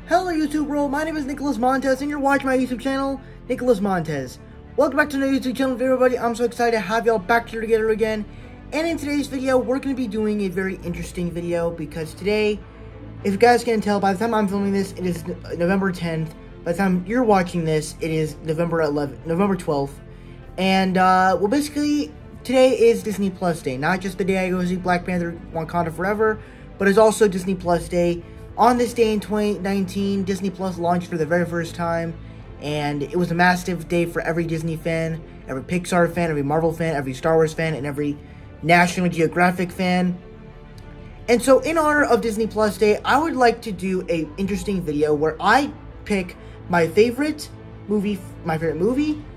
Hello YouTube world, my name is Nicholas Montez and you're watching my YouTube channel, Nicholas Montez. Welcome back to the YouTube channel, everybody. I'm so excited to have y'all back here together again. And in today's video, we're going to be doing a very interesting video because today, if you guys can tell, by the time I'm filming this, it is November 10th. By the time you're watching this, it is November 12th. And, well, basically, today is Disney Plus Day. Not just the day I go see Black Panther Wakanda Forever, but it's also Disney Plus Day. On this day in 2019, Disney Plus launched for the very first time, and it was a massive day for every Disney fan, every Pixar fan, every Marvel fan, every Star Wars fan, and every National Geographic fan. And so, in honor of Disney Plus Day, I would like to do an interesting video where I pick my favorite movie,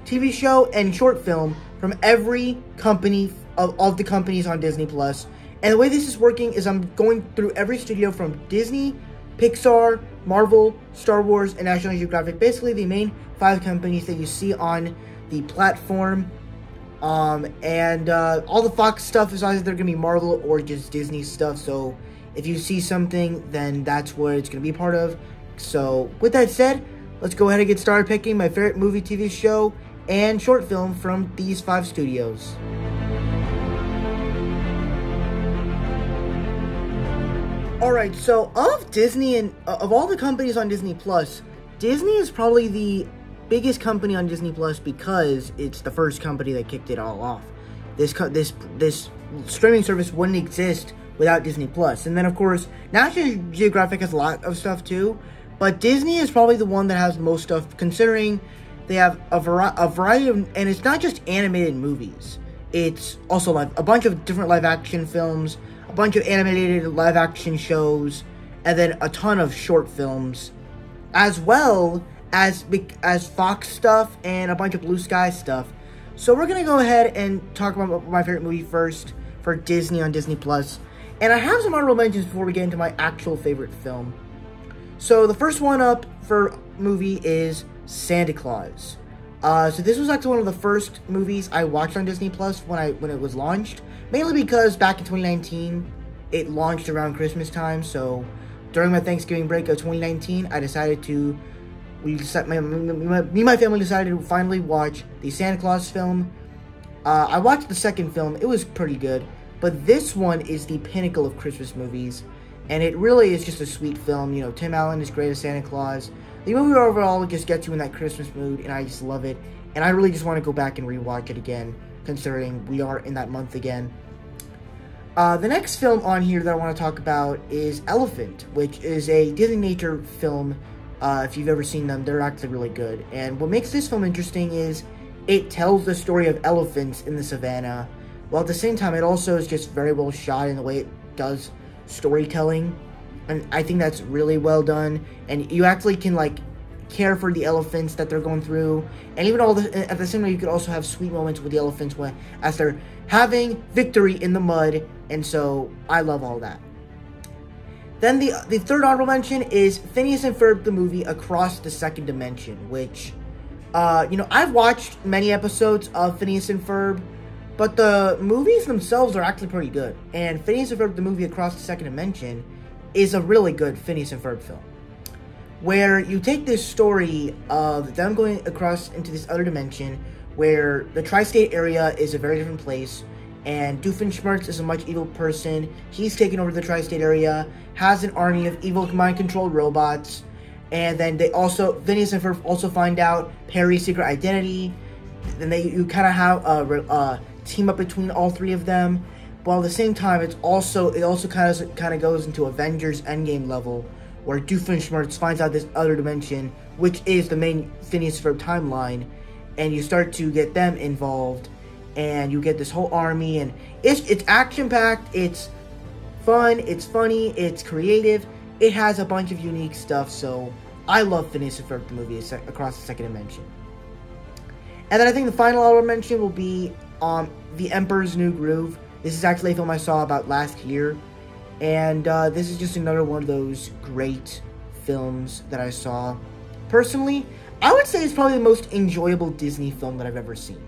TV show, and short film from every company of the companies on Disney Plus. And the way this is working is I'm going through every studio from Disney, Pixar, Marvel, Star Wars, and National Geographic. Basically, the main 5 companies that you see on the platform. All the Fox stuff is either going to be Marvel or just Disney stuff. So, if you see something, then that's what it's going to be part of. So, with that said, let's go ahead and get started picking my favorite movie, TV show, and short film from these 5 studios. Alright, so of Disney and of all the companies on Disney Plus, Disney is probably the biggest company on Disney Plus because it's the first company that kicked it all off. This streaming service wouldn't exist without Disney Plus. And then of course, National Geographic has a lot of stuff too, but Disney is probably the one that has most stuff considering they have a variety of, and it's not just animated movies. It's also a bunch of different live action films, a bunch of animated live action shows, and then a ton of short films, as well as Fox stuff and a bunch of Blue Sky stuff. So we're gonna go ahead and talk about my favorite movie first for Disney on Disney Plus. And I have some honorable mentions before we get into my actual favorite film. So the first one up for movie is Santa Claus. So this was actually one of the first movies I watched on Disney Plus when it was launched. Mainly because back in 2019, it launched around Christmas time. So during my Thanksgiving break of 2019, I decided to, me and my family decided to finally watch the Santa Claus film. I watched the second film. It was pretty good. But this one is the pinnacle of Christmas movies. And it really is just a sweet film. You know, Tim Allen is great as Santa Claus. The movie overall just gets you in that Christmas mood, and I just love it. And I really just want to go back and rewatch it again, considering we are in that month again. The next film on here that I want to talk about is Elephant, which is a Disney nature film. If you've ever seen them, they're actually really good. And what makes this film interesting is it tells the story of elephants in the savannah, while at the same time it also is just very well shot in the way it does storytelling. And I think that's really well done, and you actually can care for the elephants that they're going through, and even at the same time you could also have sweet moments with the elephants as they're having victory in the mud, and so I love all that. Then the third honorable mention is Phineas and Ferb the movie Across the Second Dimension, which I've watched many episodes of Phineas and Ferb, but the movies themselves are actually pretty good, and Phineas and Ferb the movie Across the Second Dimension is a really good Phineas and Ferb film, where you take this story of them going across into this other dimension, where the tri-state area is a very different place, and Doofenshmirtz is a much evil person. He's taken over the tri-state area, has an army of evil mind-controlled robots, and then Phineas and Ferb also find out Perry's secret identity. Then you kind of have a team up between all 3 of them. While at the same time, it also kind of goes into Avengers Endgame level, where Doofenshmirtz finds out this other dimension, which is the main Phineas and Ferb timeline, and you start to get them involved, and you get this whole army, and it's action-packed, it's fun, it's funny, it's creative, it has a bunch of unique stuff, so I love Phineas and Ferb the movie across the second dimension. And then I think the final I'll mention will be The Emperor's New Groove. This is actually a film I saw about last year, and this is just another one of those great films that I saw. Personally, I would say it's probably the most enjoyable Disney film that I've ever seen,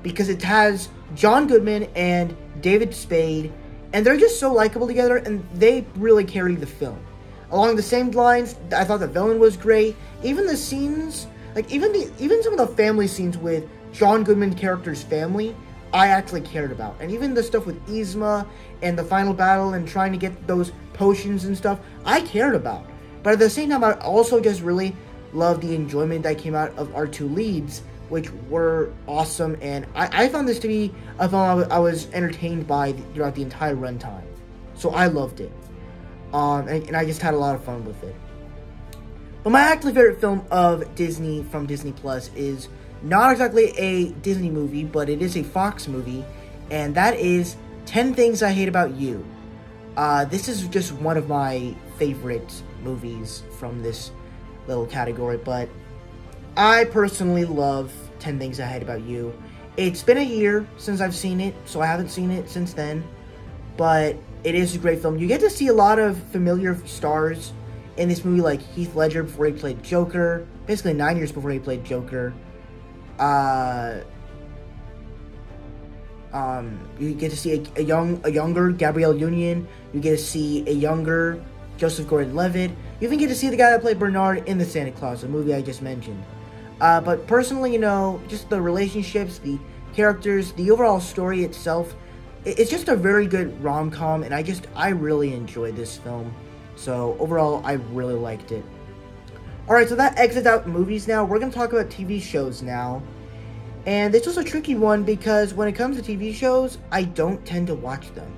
because it has John Goodman and David Spade, and they're just so likable together, and they really carry the film. Along the same lines, I thought the villain was great. Even the scenes, like even some of the family scenes with John Goodman's character's family, I actually cared about. And even the stuff with Yzma and the final battle and trying to get those potions and stuff, I cared about. But at the same time, I also just really loved the enjoyment that came out of our two leads, which were awesome. And I found this to be a film I was entertained by throughout the entire runtime. So I loved it. And I just had a lot of fun with it. But my actually favorite film of Disney from Disney Plus is not exactly a Disney movie, but it is a Fox movie, and that is 10 Things I Hate About You. This is just one of my favorite movies from this little category, but I personally love 10 Things I Hate About You. It's been a year since I've seen it, so I haven't seen it since then, but it is a great film. You get to see a lot of familiar stars in this movie, like Heath Ledger before he played Joker, basically 9 years before he played Joker. You get to see a younger Gabrielle Union. You get to see a younger Joseph Gordon-Levitt. You even get to see the guy that played Bernard in The Santa Claus, the movie I just mentioned. But personally, you know, just the relationships, the characters, the overall story itself, it's just a very good rom-com, and I really enjoyed this film. So overall, I really liked it. Alright, so that exits out movies now. We're going to talk about TV shows now. And this was a tricky one because when it comes to TV shows, I don't tend to watch them.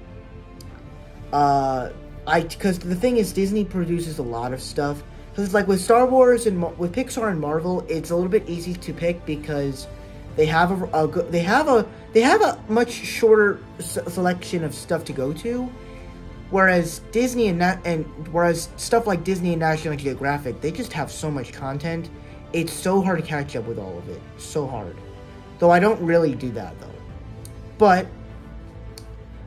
Because the thing is, Disney produces a lot of stuff. Because it's like with Star Wars and with Pixar and Marvel, it's a little bit easy to pick because they have a much shorter selection of stuff to go to. Whereas Disney whereas stuff like Disney and National Geographic, they just have so much content. It's so hard to catch up with all of it. So hard. Though I don't really do that though. But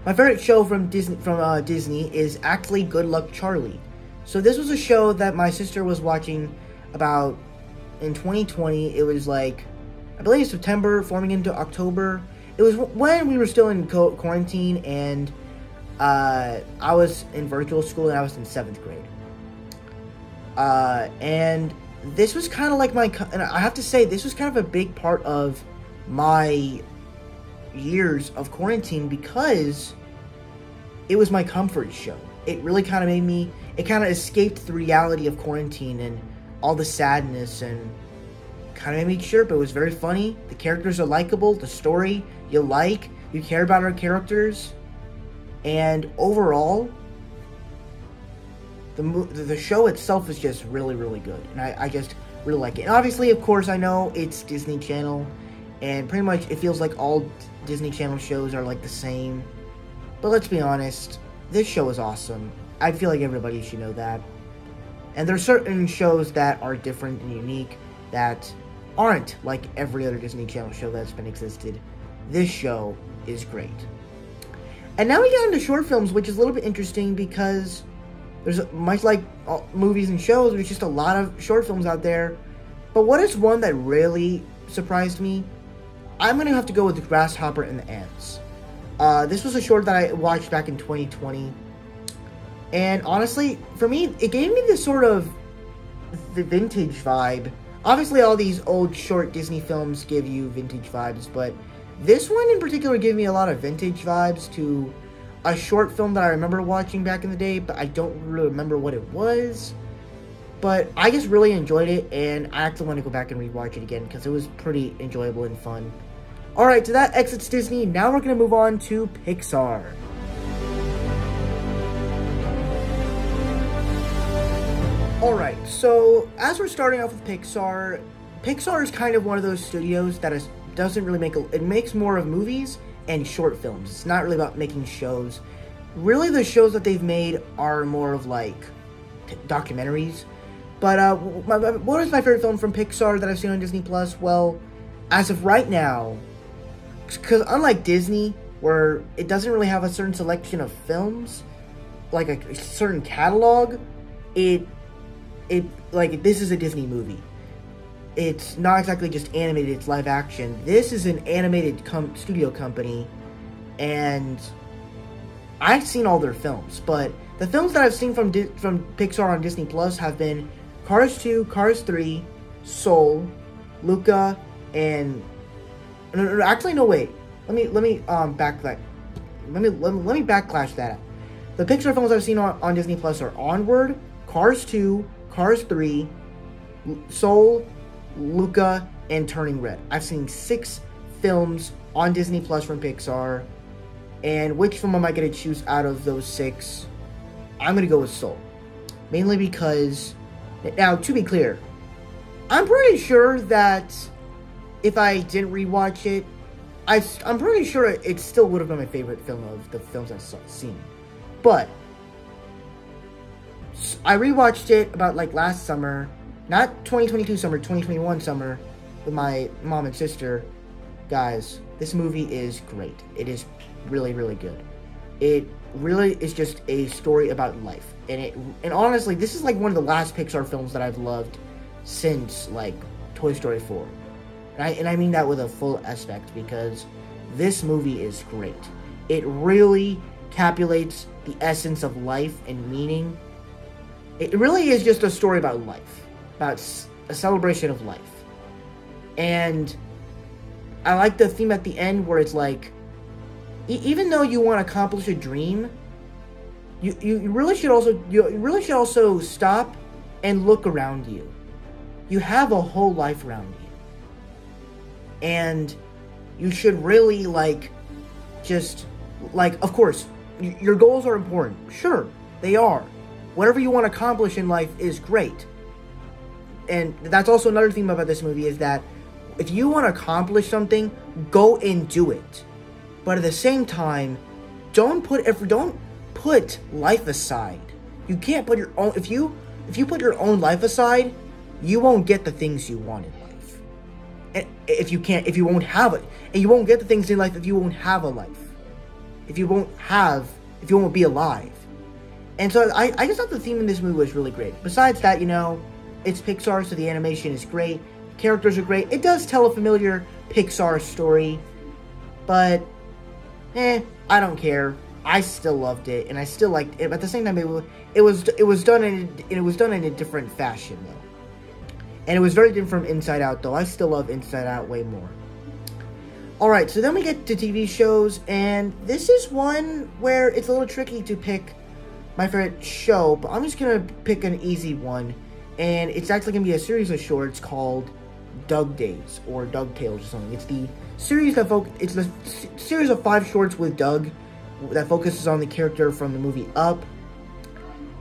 my favorite show from Disney is actually Good Luck Charlie. So this was a show that my sister was watching about in 2020. It was like, I believe September, forming into October. It was when we were still in quarantine, and I was in virtual school, and I was in 7th grade. And this was kind of like and I have to say, this was kind of a big part of my years of quarantine because it was my comfort show. It really kind of it kind of escaped the reality of quarantine and all the sadness, and kind of made me chirp. It was very funny. The characters are likable. The story you care about our characters. And overall, the show itself is just really, really good. And I just really like it. And obviously, of course, I know it's Disney Channel. And pretty much it feels like all Disney Channel shows are like the same. But let's be honest, this show is awesome. I feel like everybody should know that. And there are certain shows that are different and unique that aren't like every other Disney Channel show that's been existed. This show is great. And now we get into short films, which is a little bit interesting because there's much like movies and shows, there's just a lot of short films out there. But what is one that really surprised me? I'm going to have to go with The Grasshopper and the Ants. This was a short that I watched back in 2020. And honestly, for me, it gave me this sort of the vintage vibe. Obviously, all these old short Disney films give you vintage vibes, but this one in particular gave me a lot of vintage vibes to a short film that I remember watching back in the day, but I don't really remember what it was. But I just really enjoyed it, and I actually want to go back and rewatch it again because it was pretty enjoyable and fun. Alright, so that exits Disney. Now we're going to move on to Pixar. Alright, so as we're starting off with Pixar, Pixar is kind of one of those studios that doesn't really it makes more of movies and short films. It's not really about making shows. Really, the shows that they've made are more of like documentaries. But what is my favorite film from Pixar that I've seen on Disney Plus? Well, as of right now, because unlike Disney, where it doesn't really have a certain selection of films, like a certain catalog, like this is a Disney movie. It's not exactly just animated, it's live action. This is an animated studio company, and I've seen all their films, but the films that I've seen from Pixar on Disney Plus have been Cars 2, Cars 3, Soul, Luca, and actually no wait. Let me backtrack. Let me backlash that. The Pixar films I've seen on Disney Plus are Onward, Cars 2, Cars 3, Soul, Luca, and Turning Red. I've seen 6 films on Disney Plus from Pixar, and which film am I going to choose out of those 6? I'm going to go with Soul. Mainly because, now to be clear, I'm pretty sure that if I didn't rewatch it, I'm pretty sure it still would have been my favorite film of the films I've seen. But I rewatched it about like last summer, not 2022 summer, 2021 summer, with my mom and sister. Guys, this movie is great. It is really, really good. It really is just a story about life, and honestly, this is like one of the last Pixar films that I've loved since like Toy Story 4, and I mean that with a full aspect, because this movie is great. It really encapsulates the essence of life and meaning. It really is just a story about life, about a celebration of life. And I like the theme at the end where it's like, even though you want to accomplish a dream, you really should also stop and look around you. You have a whole life around you, and you should really of course, your goals are important. Sure, they are. Whatever you want to accomplish in life is great. And that's also another theme about this movie, is that if you want to accomplish something, go and do it. But at the same time, don't put life aside. You can't put your own, if you put your own life aside, you won't get the things you want in life. And if you won't have it. And you won't get the things in life if you won't have a life. If you won't be alive. And so I just thought the theme in this movie was really great. Besides that, it's Pixar, so the animation is great. Characters are great. It does tell a familiar Pixar story. But, I don't care. I still loved it, and I still liked it. At the same time, it was done in a different fashion, though. And it was very different from Inside Out, though. I still love Inside Out way more. Alright, so then we get to TV shows, and this is one where it's a little tricky to pick my favorite show, but I'm just going to pick an easy one, and it's actually going to be a series of shorts called Doug Days, or Doug Tales or something. It's the series series of 5 shorts with Doug that focuses on the character from the movie Up.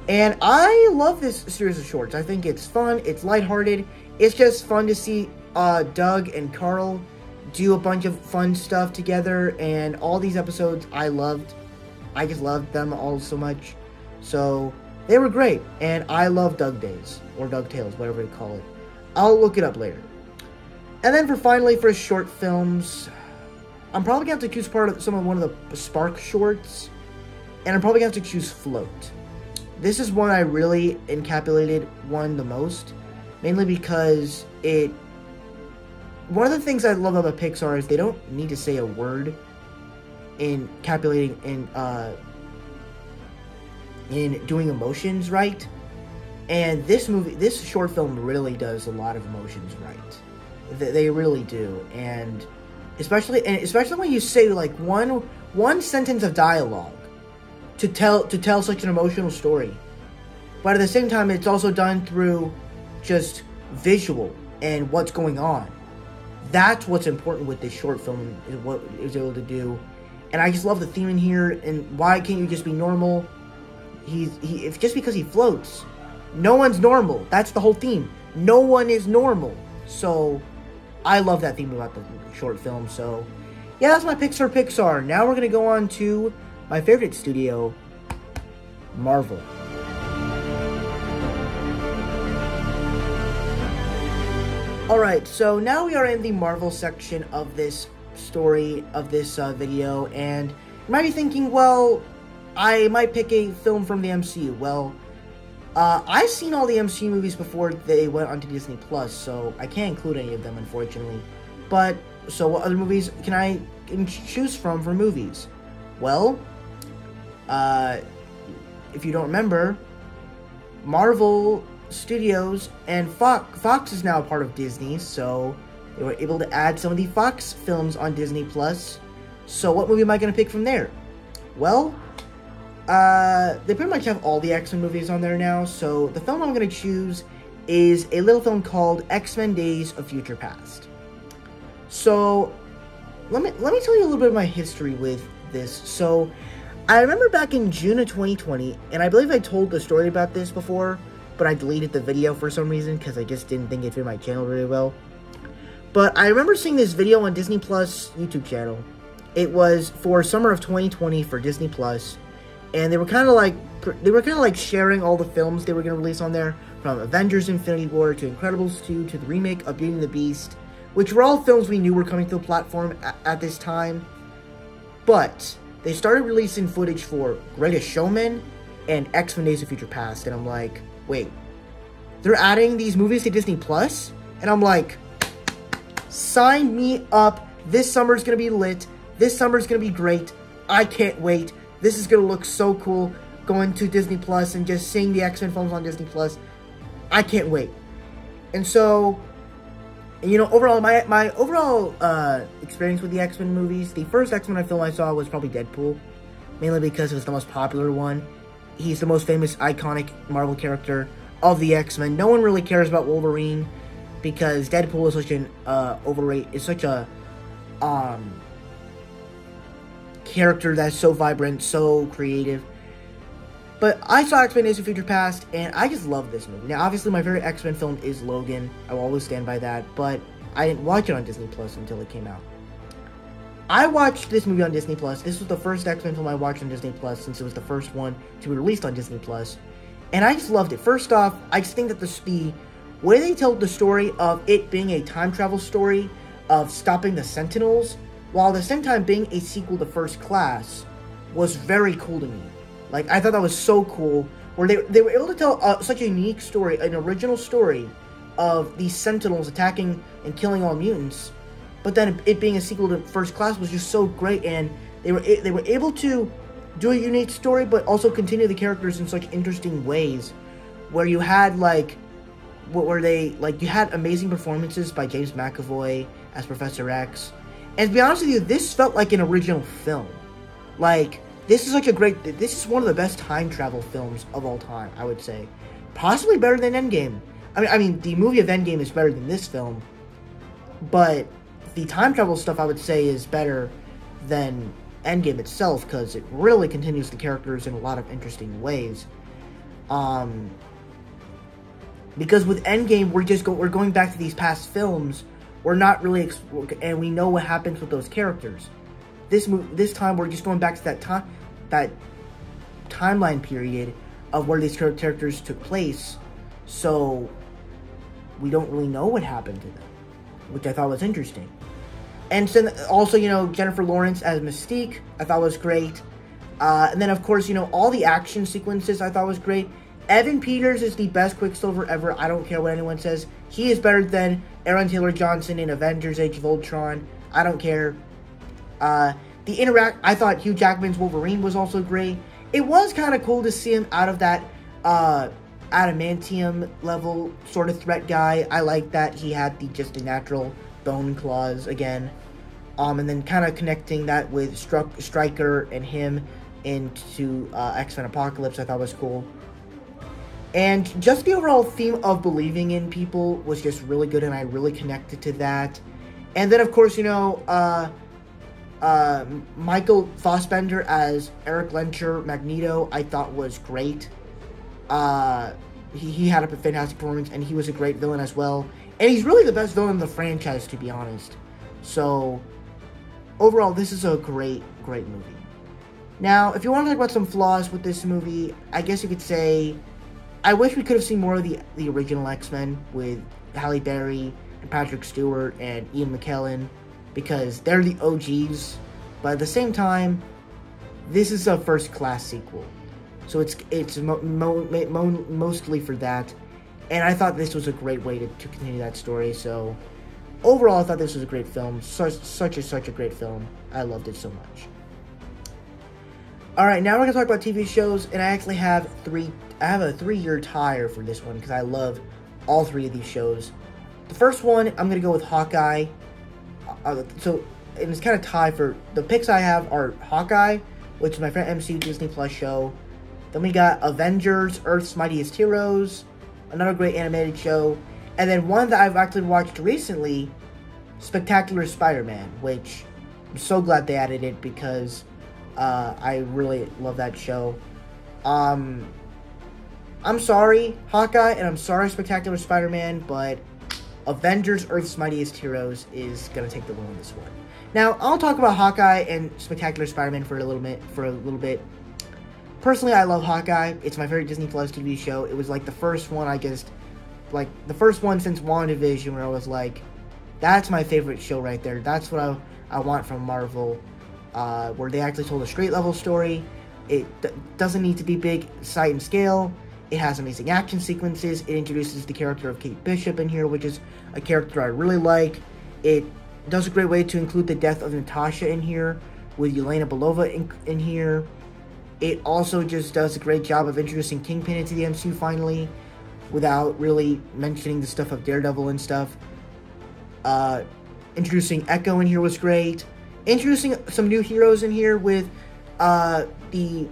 And I love this series of shorts. I think it's fun, it's lighthearted, it's just fun to see Doug and Carl do a bunch of fun stuff together, and all these episodes I loved. I just loved them all so much. So, they were great, and I love Doug Days, or Doug Tales, whatever you call it. I'll look it up later. And then for short films, I'm probably going to have to choose one of the Spark shorts, and I'm probably going to have to choose Float. This is one I really encapsulated the most, mainly because one of the things I love about Pixar is they don't need to say a word in encapsulating in doing emotions right. And this short film really does a lot of emotions right. They really do. And especially when you say like one sentence of dialogue to tell such an emotional story. But at the same time, it's also done through just visual and what's going on. That's what's important with this short film, is what it's able to do. And I just love the theme in here. And why can't you just be normal? It's just because he floats. No one's normal. That's the whole theme. No one is normal. So, I love that theme about the short film. So, yeah, that's my Pixar. Now we're going to go on to my favorite studio, Marvel. Alright, so now we are in the Marvel section of this story, of this video, and you might be thinking, well, I might pick a film from the MCU. Well, I've seen all the MCU movies before they went onto Disney Plus, so I can't include any of them, unfortunately. But, so what other movies can I choose from for movies? Well, if you don't remember, Marvel Studios and Fox is now a part of Disney, so they were able to add some of the Fox films on Disney Plus. So what movie am I going to pick from there? Well, they pretty much have all the X-Men movies on there now, so the film I'm going to choose is a little film called X-Men Days of Future Past. So, let me tell you a little bit of my history with this. So, I remember back in June of 2020, and I believe I told the story about this before, but I deleted the video for some reason, because I just didn't think it fit my channel very well. But I remember seeing this video on Disney Plus YouTube channel. It was for summer of 2020 for Disney Plus, and they were kind of like sharing all the films they were going to release on there, from Avengers Infinity War to Incredibles 2 to the remake of Beauty and the Beast, which were all films we knew were coming to the platform at this time. But they started releasing footage for Greatest Showman and X-Men Days of Future Past, and I'm like, wait, they're adding these movies to Disney Plus? And I'm like, sign me up. This summer's gonna be lit. This summer's gonna be great. I can't wait. This is gonna look so cool, going to Disney Plus and just seeing the X-Men films on Disney Plus. I can't wait. And so, you know, overall, my overall experience with the X-Men movies, the first X-Men film I saw was probably Deadpool, mainly because it was the most popular one. He's the most famous, iconic Marvel character of the X-Men. No one really cares about Wolverine because Deadpool is such an such a character that's so vibrant, so creative. But I saw X-Men Days of Future Past, and I just love this movie. Now, obviously, my favorite X-Men film is Logan. I will always stand by that, but I didn't watch it on Disney Plus until it came out. I watched this movie on Disney Plus. This was the first X-Men film I watched on Disney Plus, since it was the first one to be released on Disney Plus. And I just loved it. First off, I just think that the way they told the story of it being a time travel story of stopping the Sentinels, while at the same time being a sequel to First Class, was very cool to me. Like, I thought that was so cool, where they were able to tell such a unique story, an original story, of these Sentinels attacking and killing all mutants. But then it being a sequel to First Class was just so great, and they were able to do a unique story, but also continue the characters in such interesting ways, where you had you had amazing performances by James McAvoy as Professor X, and to be honest with you, this felt like an original film. Like, this is one of the best time travel films of all time, I would say, possibly better than Endgame. I mean, the movie of Endgame is better than this film, but the time travel stuff, I would say, is better than Endgame itself, because it really continues the characters in a lot of interesting ways. Because with Endgame, we're going back to these past films. We're not really, and we know what happens with those characters. This time, we're just going back to that timeline period of where these characters took place, so we don't really know what happened to them, which I thought was interesting. And so also, you know, Jennifer Lawrence as Mystique, I thought was great. And then, of course, you know, all the action sequences I thought was great. Evan Peters is the best Quicksilver ever. I don't care what anyone says. He is better than Aaron Taylor Johnson in Avengers Age of Ultron. I don't care. I thought Hugh Jackman's Wolverine was also great. It was kind of cool to see him out of that adamantium level sort of threat guy. I like that he had just the natural bone claws again. And then kind of connecting that with Stryker and him into X-Men Apocalypse, I thought was cool. And just the overall theme of believing in people was just really good, and I really connected to that. And then, of course, you know, Michael Fassbender as Eric Lencher, Magneto, I thought was great. he had a fantastic performance, and he was a great villain as well. And he's really the best villain in the franchise, to be honest. So, overall, this is a great, great movie. Now, if you want to talk about some flaws with this movie, I guess you could say, I wish we could have seen more of the original X-Men with Halle Berry and Patrick Stewart and Ian McKellen, because they're the OGs. But at the same time, this is a first-class sequel. So it's mostly for that. And I thought this was a great way to continue that story. So, overall, I thought this was a great film. Such a great film. I loved it so much. Alright, now we're going to talk about TV shows. And I actually have a 3-year tie for this one, because I love all 3 of these shows. The first one, I'm going to go with Hawkeye. And it's kind of tied for... The picks I have are Hawkeye, which is my favorite MCU Disney Plus show. Then we got Avengers, Earth's Mightiest Heroes, another great animated show. And then one that I've actually watched recently, Spectacular Spider-Man, which I'm so glad they added it, because I really love that show. I'm sorry, Hawkeye, and I'm sorry, Spectacular Spider-Man, but Avengers, Earth's Mightiest Heroes is going to take the win on this one. Now, I'll talk about Hawkeye and Spectacular Spider-Man for a little bit. Personally, I love Hawkeye. It's my favorite Disney Plus TV show. It was like the first one, the first one since WandaVision, where I was like, that's my favorite show right there. That's what I want from Marvel, where they actually told a straight level story. It doesn't need to be big sight and scale. It has amazing action sequences. It introduces the character of Kate Bishop in here, which is a character I really like. It does a great way to include the death of Natasha in here, with Yelena Belova in here. It also just does a great job of introducing Kingpin into the MCU finally, without really mentioning the stuff of Daredevil and stuff. Introducing Echo in here was great. Introducing some new heroes in here with who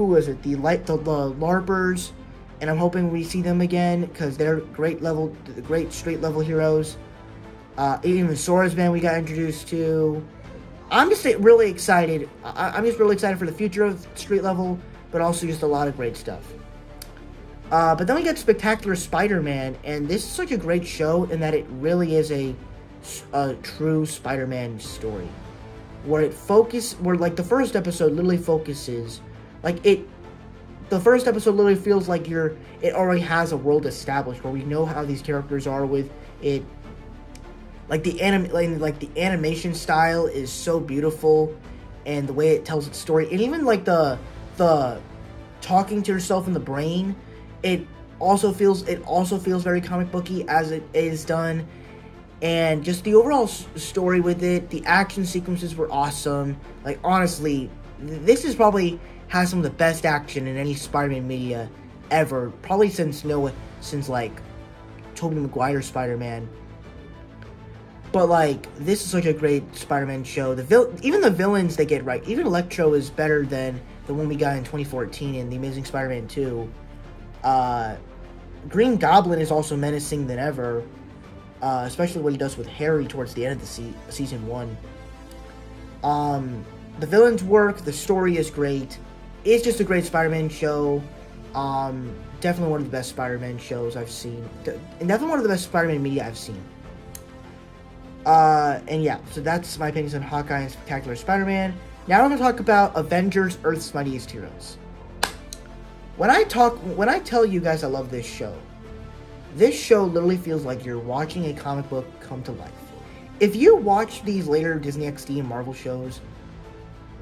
was it? The LARPers, and I'm hoping we see them again, because they're great straight level heroes. Even Sora's Band we got introduced to. I'm just really excited. I'm just really excited for the future of street level, but also just a lot of great stuff. But then we get Spectacular Spider-Man, and this is such a great show in that it really is a true Spider-Man story, where like the first episode literally focuses, the first episode literally feels like it already has a world established, where we know how these characters are with it. Like the animation style is so beautiful, and the way it tells its story, and even like the talking to yourself in the brain, it also feels very comic booky as it is done, and just the overall story with it. The action sequences were awesome. Like, honestly, this is probably has some of the best action in any Spider-Man media ever, probably since like Tobey Maguire's Spider-Man. But, like, this is such a great Spider-Man show. Even the villains they get right. Even Electro is better than the one we got in 2014 in The Amazing Spider-Man 2. Green Goblin is also menacing than ever. Especially what he does with Harry towards the end of the Season 1. The villains work. The story is great. It's just a great Spider-Man show. Definitely one of the best Spider-Man shows I've seen. And definitely one of the best Spider-Man media I've seen. And yeah, so that's my opinions on Hawkeye and Spectacular Spider-Man. Now I'm going to talk about Avengers, Earth's Mightiest Heroes. When I tell you guys I love this show literally feels like you're watching a comic book come to life. If you watch these later Disney XD and Marvel shows,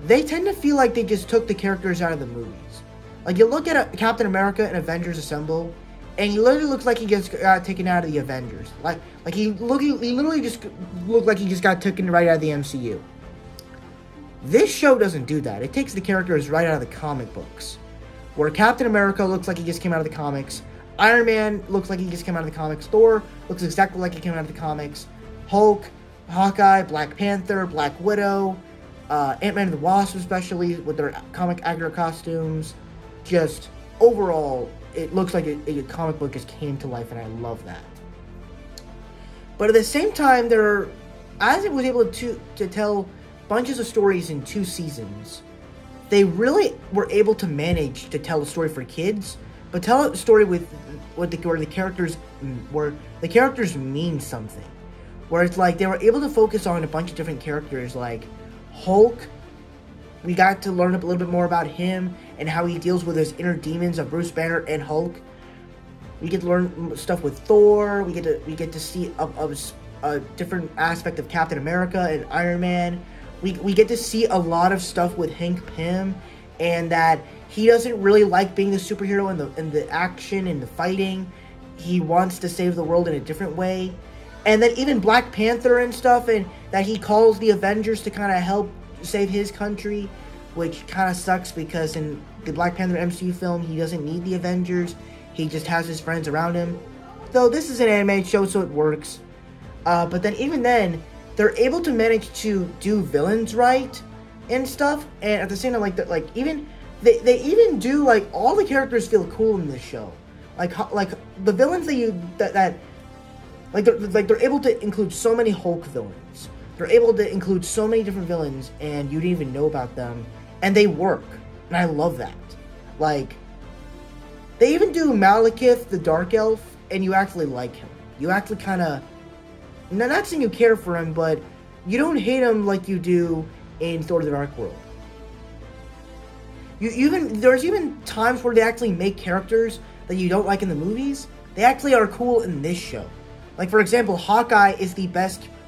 they tend to feel like they just took the characters out of the movies. Like, you look at Captain America and Avengers Assemble, and he literally looks like he just got taken out of the Avengers. Like he literally just looked like he just got taken right out of the MCU. This show doesn't do that. It takes the characters right out of the comic books. Where Captain America looks like he just came out of the comics. Iron Man looks like he just came out of the comics. Thor looks exactly like he came out of the comics. Hulk, Hawkeye, Black Panther, Black Widow, Ant-Man and the Wasp especially, with their comic accurate costumes. Just, overall, it looks like a comic book just came to life, and I love that. But at the same time, as it was able to tell bunches of stories in 2 seasons, they really were able to manage to tell a story for kids, but tell a story with where the characters mean something. Where it's like they were able to focus on a bunch of different characters, like Hulk. We got to learn a little bit more about him and how he deals with his inner demons of Bruce Banner and Hulk. We get to learn stuff with Thor. We get to see a different aspect of Captain America and Iron Man. We get to see a lot of stuff with Hank Pym, and that he doesn't really like being the superhero in the action and the fighting. He wants to save the world in a different way. And then even Black Panther and stuff, and that he calls the Avengers to kind of help save his country, which kind of sucks because in the Black Panther MCU film, he doesn't need the Avengers. He just has his friends around him. Though this is an animated show, so it works. But then even then, they're able to manage to do villains right and stuff. And at the same time, they even do, like, all the characters feel cool in this show. Like the villains they're able to include so many Hulk villains. They're able to include so many different villains, and you didn't even know about them, and they work. And I love that. Like, they even do Malekith, the Dark Elf, and you actually like him. You actually kind of, not saying you care for him, but you don't hate him like you do in Thor: The Dark World. There's even times where they actually make characters that you don't like in the movies. They actually are cool in this show. Like, for example, Hawkeye is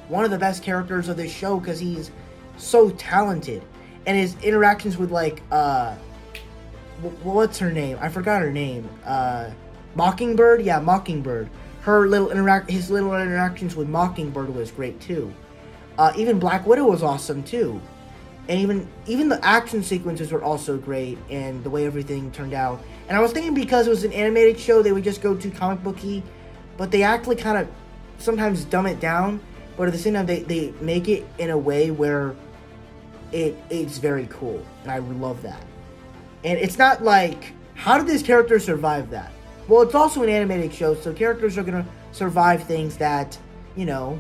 one of the best characters of this show because he's so talented. And his interactions with, like, what's her name? I forgot her name. Mockingbird? Yeah, Mockingbird. His little interactions with Mockingbird was great, too. Even Black Widow was awesome, too. And even the action sequences were also great, and the way everything turned out. And I was thinking because it was an animated show, they would just go too comic booky, but they actually kind of sometimes dumb it down. But at the same time, they make it in a way where it's very cool, and I love that. And it's not like, how did this character survive that? Well, it's also an animated show, so characters are gonna survive things that, you know,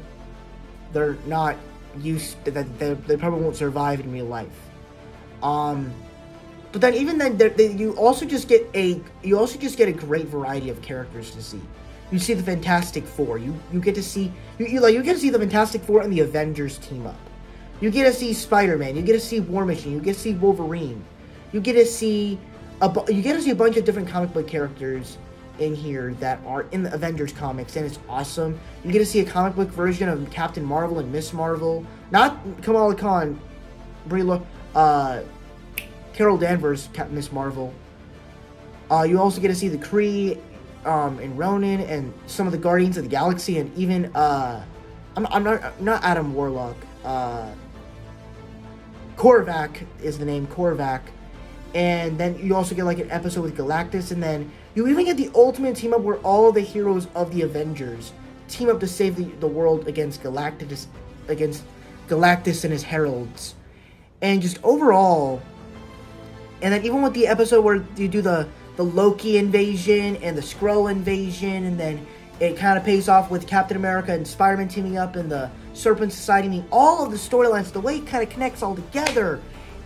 they're not used to, that they probably won't survive in real life. But then even then, you also just get a great variety of characters to see. You see the Fantastic Four. You get to see you get to see the Fantastic Four and the Avengers team up. You get to see Spider-Man. You get to see War Machine. You get to see Wolverine. You get to see a bunch of different comic book characters in here that are in the Avengers comics, and it's awesome. You get to see a comic book version of Captain Marvel and Miss Marvel. Not Kamala Khan, Carol Danvers, Miss Marvel. You also get to see the Kree, and Ronan, and some of the Guardians of the Galaxy, and even I'm not Adam Warlock. Korvac is the name, Korvac. And then you also get like an episode with Galactus, and then you even get the ultimate team up where all the heroes of the Avengers team up to save the world against Galactus and his heralds. And just overall, and then even with the episode where you do the Loki invasion and the Skrull invasion, and then it kind of pays off with Captain America and Spider-Man teaming up and the Serpent Society. I mean, all of the storylines, the way it kind of connects all together.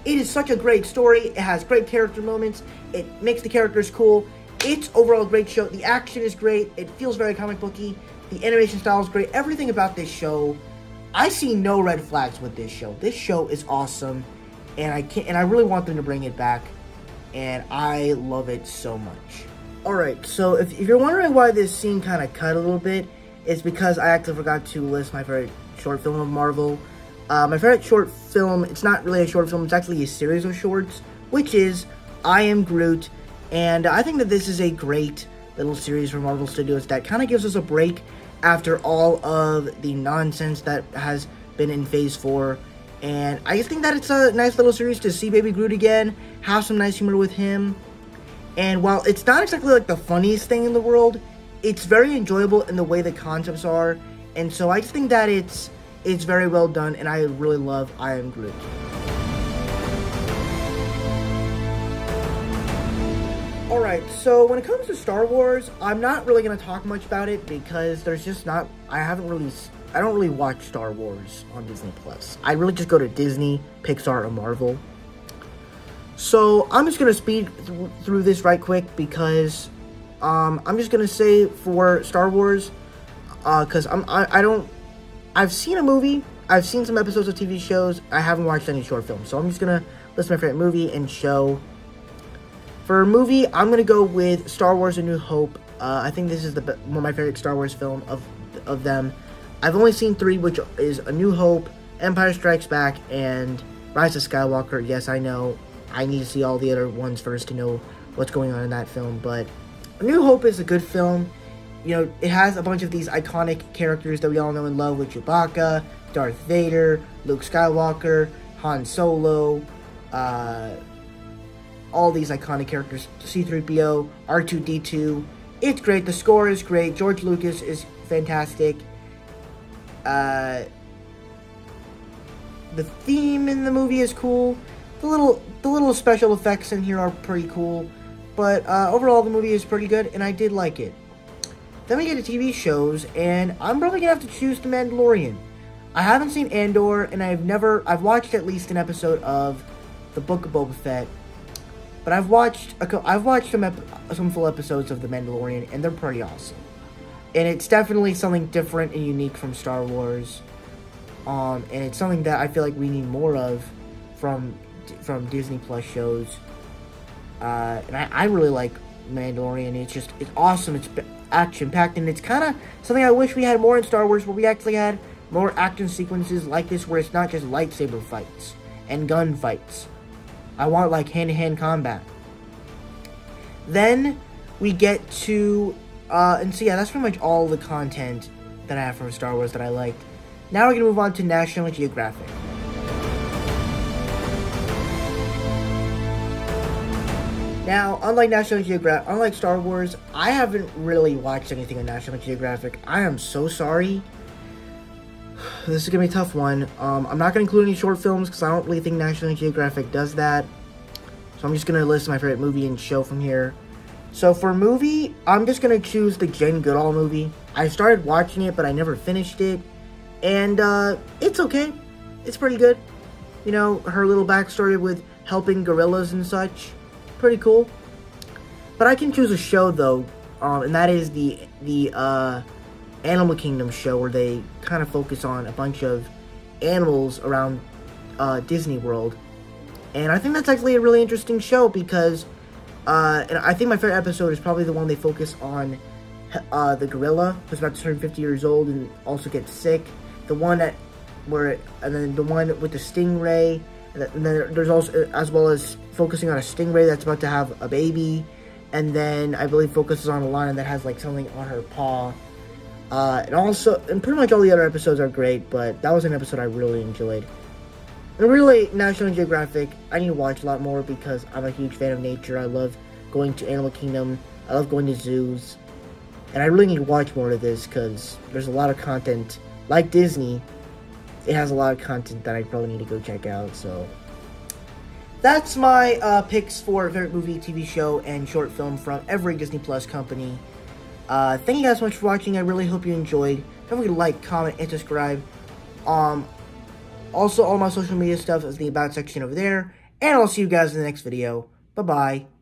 It is such a great story. It has great character moments. It makes the characters cool. It's overall a great show. The action is great. It feels very comic booky. The animation style is great. Everything about this show, I see no red flags with this show. This show is awesome, and I really want them to bring it back, and I love it so much. Alright, so if you're wondering why this scene kind of cut a little bit, it's because I actually forgot to list my favorite short film of Marvel. My favorite short film, it's not really a short film, it's actually a series of shorts, which is I Am Groot, and I think that this is a great little series from Marvel Studios that kind of gives us a break after all of the nonsense that has been in Phase 4, and I just think that it's a nice little series to see Baby Groot again, have some nice humor with him, and while it's not exactly like the funniest thing in the world, it's very enjoyable in the way the concepts are, and so I just think that it's very well done, and I really love I Am Groot. Alright, so when it comes to Star Wars, I'm not really going to talk much about it because there's just not, I don't really watch Star Wars on Disney+. I really just go to Disney, Pixar, or Marvel. So I'm just going to speed through this right quick because I'm just gonna say for Star Wars, because I've seen a movie, I've seen some episodes of TV shows, I haven't watched any short films, so I'm just gonna list my favorite movie and show. For a movie, I'm gonna go with Star Wars: A New Hope. I think this is one of my favorite Star Wars film of them. I've only seen 3, which is A New Hope, Empire Strikes Back, and Rise of Skywalker. Yes, I know, I need to see all the other ones first to know what's going on in that film, but A New Hope is a good film. You know, it has a bunch of these iconic characters that we all know and love, with Chewbacca, Darth Vader, Luke Skywalker, Han Solo, all these iconic characters, C-3PO, R2-D2. It's great. The score is great. George Lucas is fantastic. The theme in the movie is cool. The little special effects in here are pretty cool. But overall, the movie is pretty good, and I did like it. Then we get to TV shows, and I'm probably gonna have to choose The Mandalorian. I haven't seen Andor, and I've watched at least an episode of The Book of Boba Fett, but I've watched some full episodes of The Mandalorian, and they're pretty awesome. And it's definitely something different and unique from Star Wars, and it's something that I feel like we need more of from Disney Plus shows. And I really like Mandalorian. It's awesome. It's action-packed, and it's kind of something I wish we had more in Star Wars, where we actually had more action sequences like this, where it's not just lightsaber fights and gun fights. I want, like, hand-to-hand combat. Then we get to, and so yeah, that's pretty much all the content that I have from Star Wars that I liked. Now we're going to move on to National Geographic. Now, unlike Star Wars, I haven't really watched anything on National Geographic. I am so sorry. This is going to be a tough one. I'm not going to include any short films because I don't really think National Geographic does that. So I'm just going to list my favorite movie and show from here. So for a movie, I'm just going to choose the Jane Goodall movie. I started watching it, but I never finished it. And it's okay. It's pretty good. You know, her little backstory with helping gorillas and such. Pretty cool. But I can choose a show, though. And that is the Animal Kingdom show, where they kind of focus on a bunch of animals around Disney World. And I think that's actually a really interesting show because, and I think my favorite episode is probably the one they focus on the gorilla who's about to turn 50 years old and also gets sick. And then the one with the stingray, and then there's also, as well as focusing on a stingray that's about to have a baby, and then I believe focuses on a lion that has like something on her paw. And pretty much all the other episodes are great, but that was an episode I really enjoyed. And really, National Geographic, I need to watch a lot more because I'm a huge fan of nature. I love going to Animal Kingdom. I love going to zoos. And I really need to watch more of this because there's a lot of content. Like Disney, it has a lot of content that I probably need to go check out. So that's my picks for favorite movie, TV show, and short film from every Disney Plus company. Thank you guys so much for watching. I really hope you enjoyed. Don't forget to like, comment, and subscribe. Also, all my social media stuff is in the About section over there. And I'll see you guys in the next video. Bye-bye.